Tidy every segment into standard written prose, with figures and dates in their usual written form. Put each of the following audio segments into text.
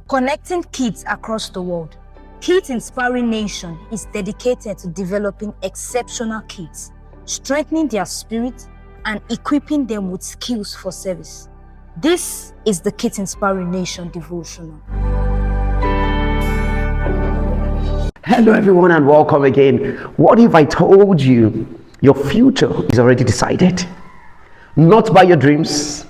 Connecting kids across the world. Kids Inspiring Nation is dedicated to developing exceptional kids, strengthening their spirit, and equipping them with skills for service. This is the Kids Inspiring Nation devotional. Hello everyone and welcome again. What if I told you your future is already decided? Not by your dreams,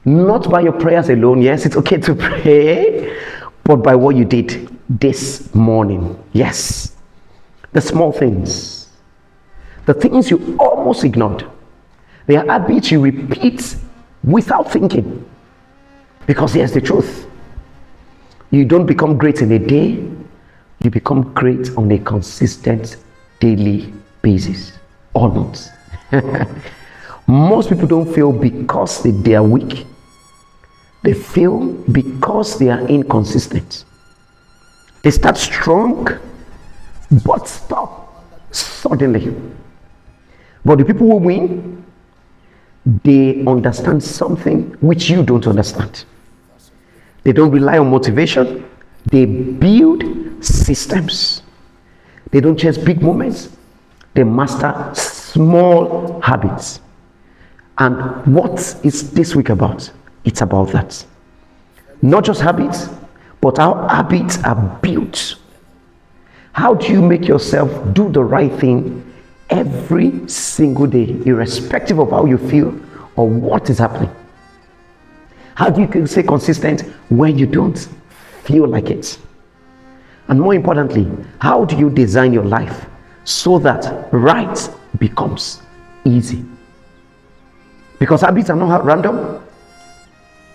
not by your prayers alone. Yes, it's okay to pray, but by what you did this morning. Yes, the small things, the things you almost ignored, they are habits you repeat without thinking. Because here's the truth: you don't become great in a day, you become great on a consistent daily basis. Or not. Most people don't fail because they are weak. They fail because they are inconsistent. They start strong but stop suddenly. But the people who win, they understand something which you don't understand. They don't rely on motivation. They build systems. They don't chase big moments. They master small habits. And what is this week about? It's about that. Not just habits, but how habits are built. How do you make yourself do the right thing every single day, irrespective of how you feel or what is happening? How do you stay consistent when you don't feel like it? And more importantly, how do you design your life so that right becomes easy? Because habits are not random,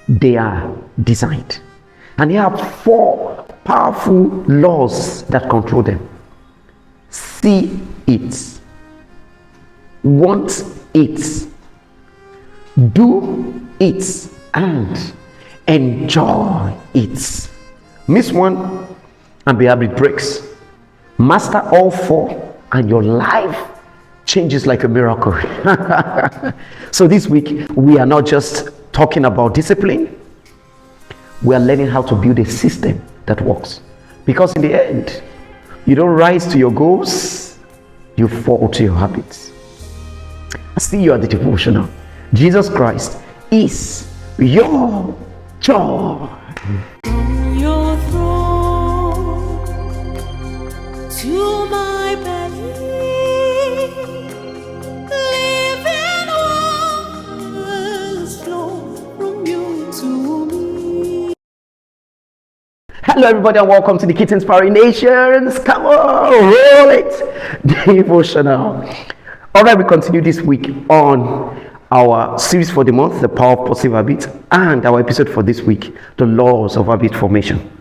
they are designed. And they have 4 powerful laws that control them. See it, want it, do it, and enjoy it. Miss one and the habit breaks. Master all 4 and your life changes like a miracle. So this week we are not just talking about discipline, we are learning how to build a system that works. Because in the end, you don't rise to your goals, you fall to your habits. I see you at the devotional. Jesus Christ is your joy. Your throne to my belly, living waters flow from you to me. Hello everybody and welcome to the Kids Inspiring Nations. Come on, roll it. Devotional. Alright, we continue this week on our series for the month, The Power of Positive Habits, and our episode for this week, The Laws of Habit Formation.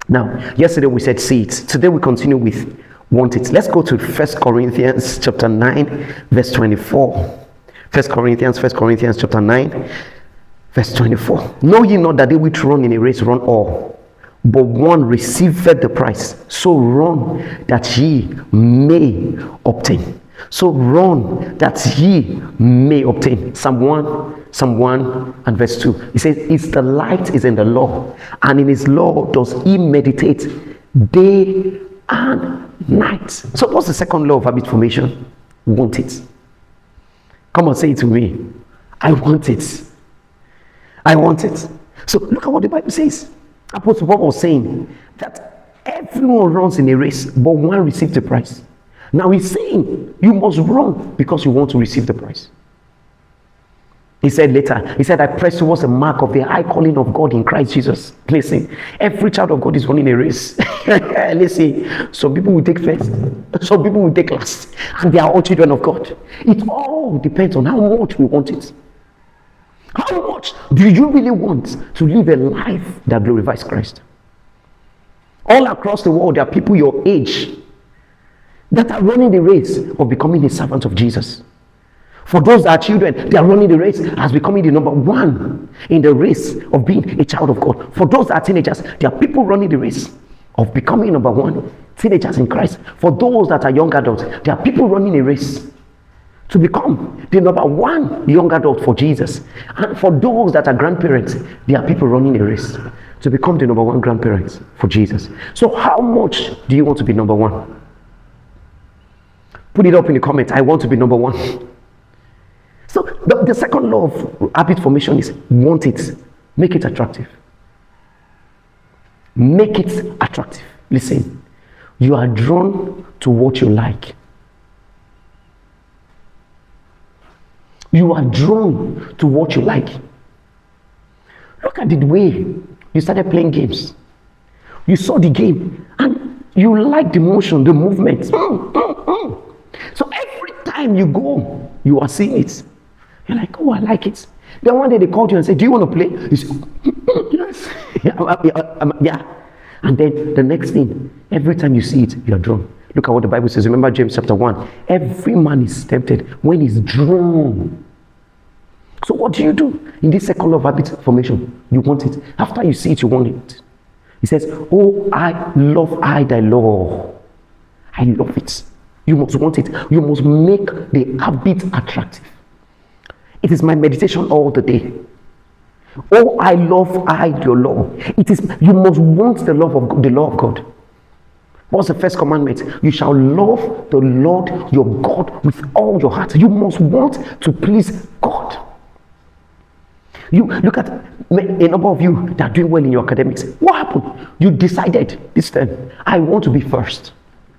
Now, yesterday we said see it. Today we continue with want it. Let's go to 1 Corinthians chapter 9, verse 24. 1 Corinthians chapter 9, verse 24. Know ye not that they which run in a race run all, but one receiveth the prize. So run that ye may obtain. So run that ye may obtain. Psalm 1 and verse 2. It says, "His delight is in the law, and in his law does he meditate day and night." So what's the second law of habit formation? Want it. Come on, say it to me. I want it. I want it. So look at what the Bible says. Apostle Paul was saying that everyone runs in a race, but one receives the prize. Now he's saying you must run because you want to receive the prize. He said later, I press towards the mark of the high calling of God in Christ Jesus. Listen, every child of God is running a race. Listen, some people will take first, some people will take last, and they are all children of God. It all depends on how much we want it. How much do you really want to live a life that glorifies Christ? All across the world, there are people your age that are running the race of becoming a servant of Jesus. For those that are children, they are running the race as becoming the number 1 in the race of being a child of God. For those that are teenagers, there are people running the race of becoming number 1 teenagers in Christ. For those that are young adults, there are people running a race to become the number one young adult for Jesus. And for those that are grandparents, there are people running a race to become the number one grandparents for Jesus. So how much do you want to be number one? Put it up in the comments. I want to be number one. So the second law of habit formation is want it. Make it attractive. Make it attractive. Listen, you are drawn to what you like. You are drawn to what you like. Look at the way you started playing games. You saw the game and you like the motion, the movement. So every time you go, you are seeing it. You're like, oh, I like it. Then one day they called you and said, do you want to play? You say, yes. Yeah. And then the next thing, every time you see it, you're drawn. Look at what the Bible says. Remember James chapter 1. Every man is tempted when he's drawn. So what do you do in this second law of habit formation? You want it. After you see it, you want it. He says, oh, I love thy law. I love it. You must want it. You must make the habit attractive. It is my meditation all the day. Oh, I love your law. It is, you must want the law of God. What's the first commandment? You shall love the Lord your God with all your heart. You must want to please God. You look at a number of you that are doing well in your academics. What happened? You decided this time, I want to be first.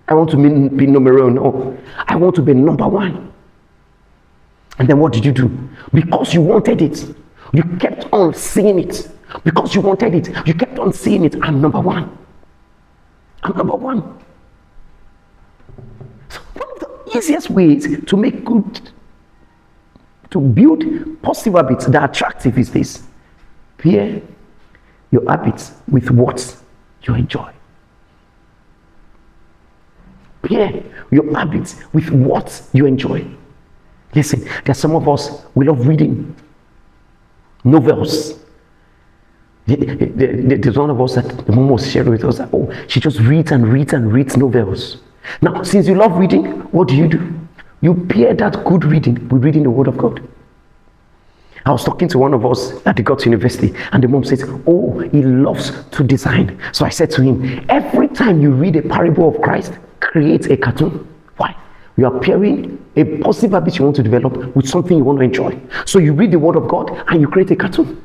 I want to be numero uno. I want to be number one. And then what did you do? Because you wanted it, you kept on seeing it. Because you wanted it, you kept on seeing it. I'm number one. I'm number one. So one of the easiest ways to build positive habits that are attractive is this. Pair your habits with what you enjoy. Pair your habits with what you enjoy. Listen, there's some of us, we love reading novels. There's one of us that the mom was sharing with us that, oh, she just reads and reads novels. Now, since you love reading, what do? You pair that good reading with reading the Word of God. I was talking to one of us at the God's University, and the mom says, oh, he loves to design. So I said to him, every time you read a parable of Christ, create a cartoon. Why? You are pairing a positive habit you want to develop with something you want to enjoy. So you read the Word of God and you create a cartoon.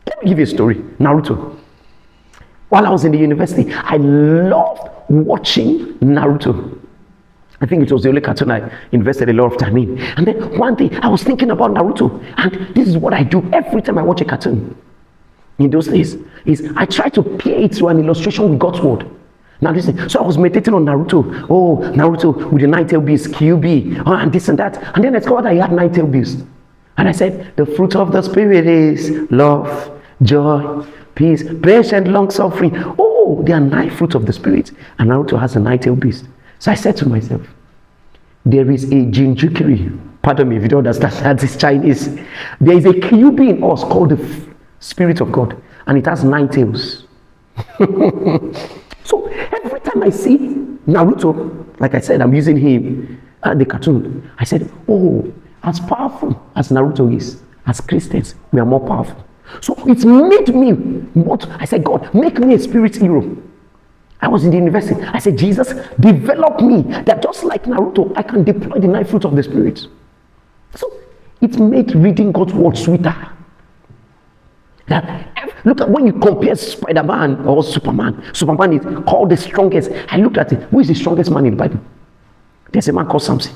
Let me give you a story. Naruto. While I was in the university, I loved watching Naruto. I think it was the only cartoon I invested a lot of time in. And then one day I was thinking about Naruto, and this is what I do every time I watch a cartoon. In those days, is I try to pair it to an illustration with God's word. Now listen, so I was meditating on Naruto. Oh, Naruto with the 9-tailed beast, QB, and this and that. And then I discovered that he had 9-tailed beast. And I said, the fruit of the Spirit is love, joy, peace, patience, long-suffering. Oh, there are 9 fruits of the Spirit. And Naruto has a 9-tailed beast. So I said to myself, there is a Jinjukiri. Pardon me if you don't understand that it's Chinese. There is a QB in us called the Spirit of God. And it has 9 tails. So every time I see Naruto, like I said, I'm using him the cartoon. I said, oh, as powerful as Naruto is, as Christians, we are more powerful. So it made me what I said, God, make me a spirit hero. I was in the university. I said, Jesus, develop me that just like Naruto, I can deploy the 9 fruits of the Spirit. So it made reading God's word sweeter. That, look at when you compare Spider-Man or Superman. Superman is called the strongest. I looked at it. Who is the strongest man in the Bible? There's a man called Samson.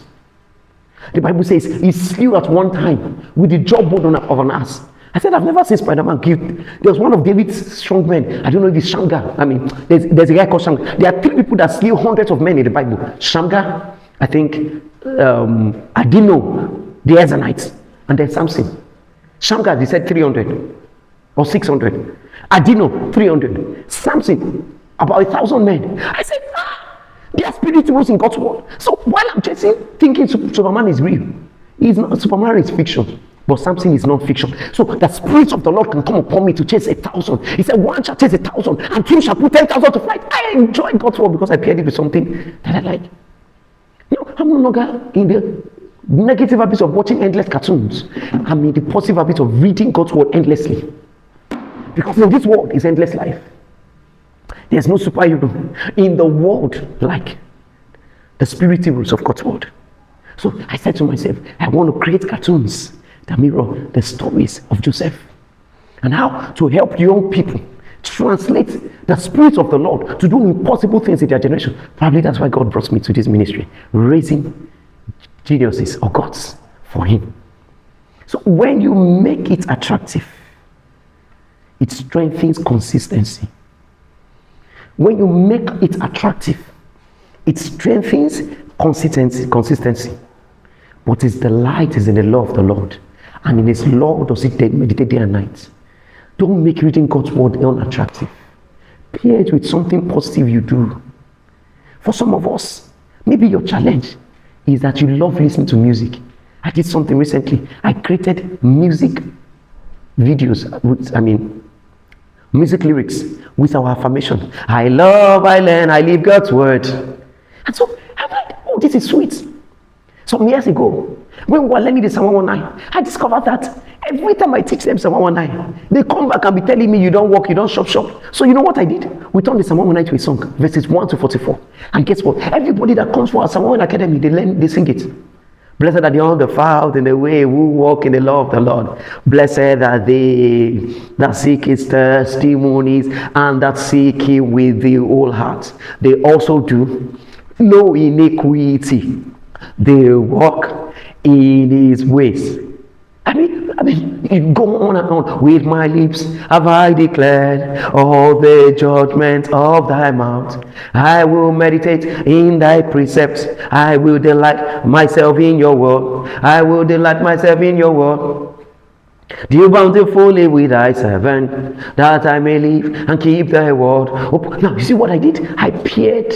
The Bible says he slew at one time with the jawbone of an ass. I said, I've never seen Spider-Man killed. There's one of David's strong men. I don't know if it's Shamgar. I mean, there's a guy called Shamgar. There are 3 people that slew hundreds of men in the Bible. Shamgar, I think, Adino, the Ezanites, and then Samson. Shamgar, they said 300 or 600. Adino, 300. Samson, about 1,000 men. I said, their spirit rose in God's word. So while I'm chasing, thinking Superman is real, Superman is fiction. But Samson is not fiction. So the Spirit of the Lord can come upon me to chase 1,000. He said, one shall chase 1,000, and 2 shall put 10,000 to flight. I enjoy God's word because I paired it with something that I like. No, I'm no longer in the Negative habits of watching endless cartoons. I mean, the positive habit of reading God's word endlessly. Because in this world is endless life. There's no superhero in the world like the spiritual rules of God's word. So I said to myself, I want to create cartoons that mirror the stories of Joseph, and how to help young people translate the spirit of the Lord to do impossible things in their generation. Probably that's why God brought me to this ministry, raising geniuses or gods for him. So when you make it attractive, it strengthens consistency. When you make it attractive, it strengthens consistency. But its delight is in the law of the Lord, and in his law does it meditate day and night. Don't make reading God's word unattractive. Pair it with something positive you do. For some of us, maybe your challenge is that you love listening to music. I did something recently. I created music videos, music lyrics with our affirmation. I love, I learn, I live God's word. And so I'm like, oh, this is sweet. Some years ago, when we were learning the Psalm 119, I discovered that every time I teach them Psalm 119, they come back and be telling me, you don't walk, you don't shop. So you know what I did? We turned the Psalm 119 to a song, verses 1 to 44. And guess what? Everybody that comes for our Psalm 1 Academy, they sing it. Blessed are the undefiled in the way who walk in the law of the Lord. Blessed are they that seek his testimonies and that seek him with the whole heart. They also do no iniquity. They walk in his ways. I mean, you go on and on. With my lips have I declared all the judgment of thy mouth. I will meditate in thy precepts. I will delight myself in your word. I will delight myself in your word. Deal bountifully with thy servant, that I may live and keep thy word. Now, you see what I did? I paired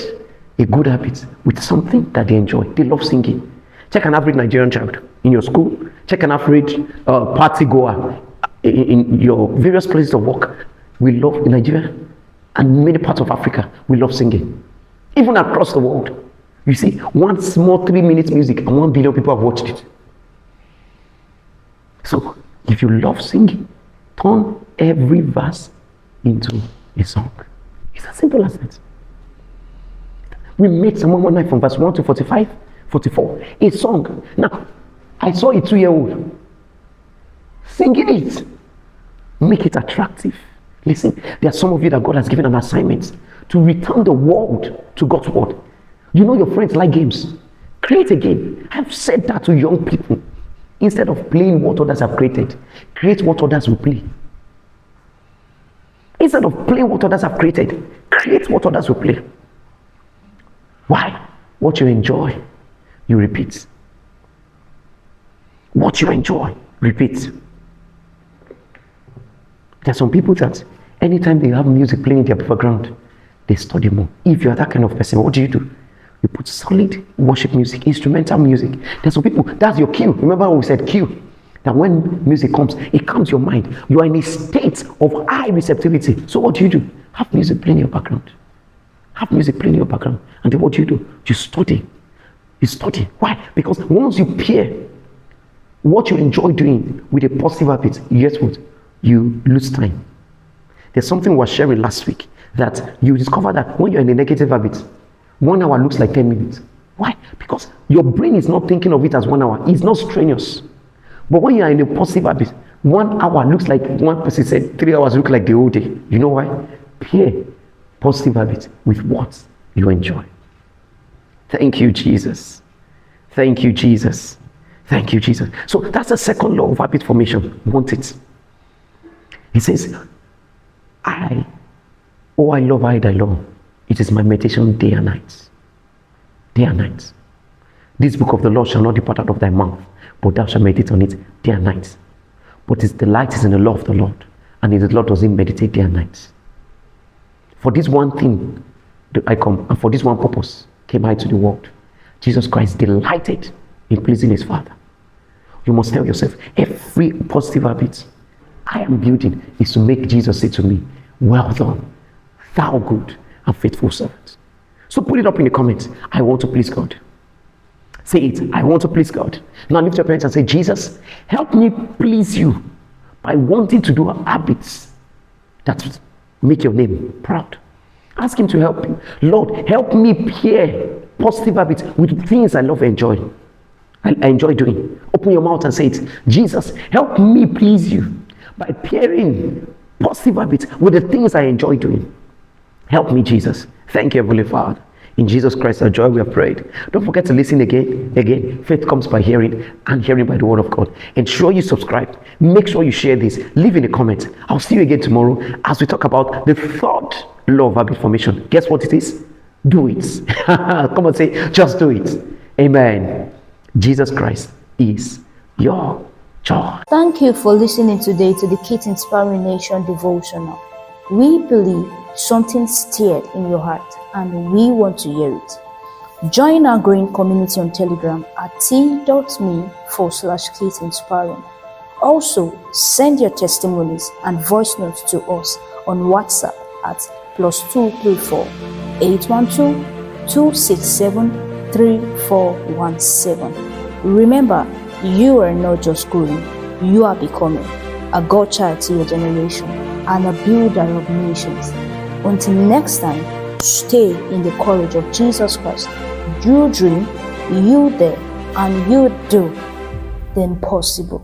a good habit with something that they enjoy. They love singing. Check an average Nigerian child in your school. Check an average party goer in your various places of work. We love, in Nigeria and many parts of Africa, we love singing. Even across the world. You see, one small 3-minute music and 1 billion people have watched it. So, if you love singing, turn every verse into a song. It's as simple as that. We made Psalm 119 from verse 1 to 45, 44, a song. Now, I saw a 2-year-old singing it. Make it attractive. Listen, there are some of you that God has given an assignment to return the world to God's word. You know your friends like games. Create a game. I've said that to young people. Instead of playing what others have created, create what others will play. Instead of playing what others have created, create what others will play. Why? What you enjoy, you repeat. What you enjoy, repeat. There are some people that anytime they have music playing in their background, they study more. If you are that kind of person, what do? You put solid worship music, instrumental music. There's some people, that's your cue. Remember when we said cue? That when music comes, it calms your mind. You are in a state of high receptivity. So what do? Have music playing in your background. Have music playing in your background. And then what do? You study. You study. Why? Because once you pair what you enjoy doing with a positive habit, guess what? You lose time. There's something we were sharing last week, that you discover that when you're in a negative habit, 1 hour looks like 10 minutes. Why? Because your brain is not thinking of it as 1 hour. It's not strenuous. But when you're in a positive habit, 1 hour looks like, one person said 3 hours look like the whole day. You know why? Pair positive habit with what you enjoy. Thank you, Jesus. Thank you, Jesus. Thank you, Jesus. So that's the second law of habit formation. Want it. He says, I love thy law. It is my meditation day and night. Day and night. This book of the law shall not depart out of thy mouth, but thou shalt meditate on it day and night. But its delight is in the law of the Lord, and in the Lord does he meditate day and night. For this one thing I come, and for this one purpose came I to the world. Jesus Christ delighted in pleasing his Father. You must tell yourself, every positive habit I am building is to make Jesus say to me, well done, thou good and faithful servant. So put it up in the comments. I want to please God. Say it. I want to please God. Now lift your hands and say, Jesus, help me please you by wanting to do habits that make your name proud. Ask him to help you. Lord, help me pair positive habits with things I love and enjoy. I enjoy doing. Open your mouth and say it. Jesus, help me please you by pairing positive habits with the things I enjoy doing. Help me, Jesus. Thank you, Heavenly Father. In Jesus Christ, our joy, we have prayed. Don't forget to listen again. Again, faith comes by hearing, and hearing by the word of God. Ensure you subscribe. Make sure you share this. Leave in the comments. I'll see you again tomorrow as we talk about the third law of habit formation. Guess what it is? Do it. Come on, say, just do it. Amen. Jesus Christ is your joy. Thank you for listening today to the Kids Inspiring Nation devotional. We believe something stirred in your heart and we want to hear it. Join our growing community on Telegram at t.me/Kids Inspiring. Also, send your testimonies and voice notes to us on WhatsApp at +234 812 267 3417. Remember, you are not just growing, you are becoming a God child to your generation and a builder of nations. Until next time, stay in the courage of Jesus Christ. You dream, you dare, and you do the impossible.